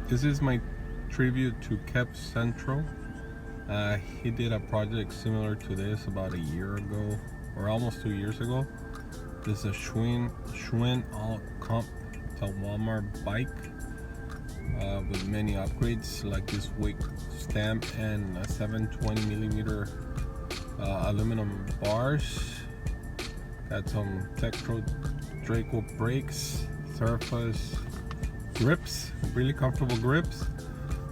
This is my tribute to KevCentral. He did a project similar to this about a year ago, or almost 2 years ago. This is a Schwinn all comp to Walmart bike with many upgrades like this weight stamp and a 720 millimeter aluminum bars. Got some Tektro Draco brakes, surface grips, really comfortable grips,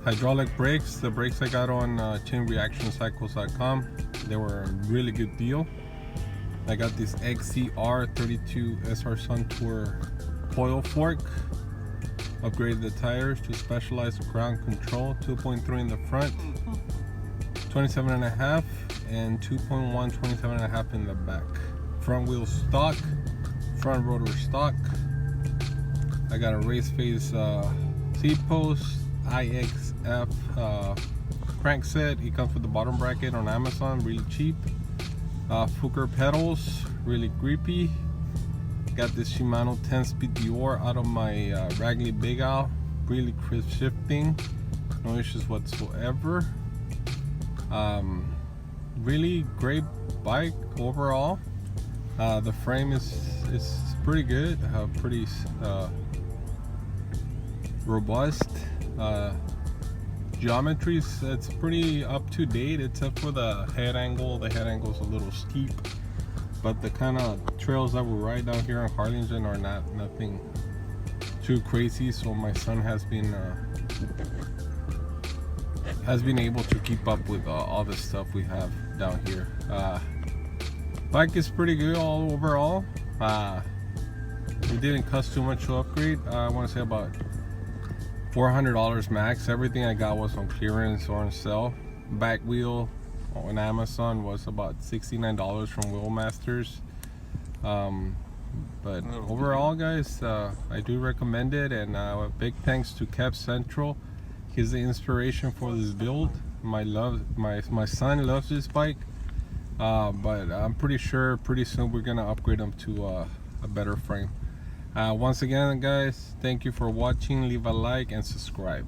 hydraulic brakes. The brakes I got on chainreactioncycles.com, they were a really good deal. I got this XCR32 SR Suntour coil fork. Upgraded the tires to specialized ground control, 2.3 in the front, 27.5, and 2.1, 27.5 in the back. Front wheel stock, front rotor stock. I got a race face seat post, IXF crank set. It comes with the bottom bracket on Amazon, really cheap. Fuker pedals, really grippy. Got this Shimano 10-speed Dior out of my Ragley Big Owl, really crisp shifting, no issues whatsoever. Really great bike overall. The frame is pretty good, pretty robust. Geometry, it's pretty up to date except for the head angle. The head angle is a little steep, but the kind of trails that we ride down here in Harlingen are nothing too crazy. So my son has been able to keep up with all the stuff we have down here. Bike is pretty good all overall. It didn't cost too much to upgrade. I want to say about $400 max. Everything I got was on clearance or on sale. Back wheel on Amazon was about $69 from Wheelmasters. But overall, guys, I do recommend it, and a big thanks to KevCentral. He's the inspiration for this build. My son loves this bike, but I'm pretty sure pretty soon we're gonna upgrade him to a better frame. Once again, guys, thank you for watching. Leave a like and subscribe.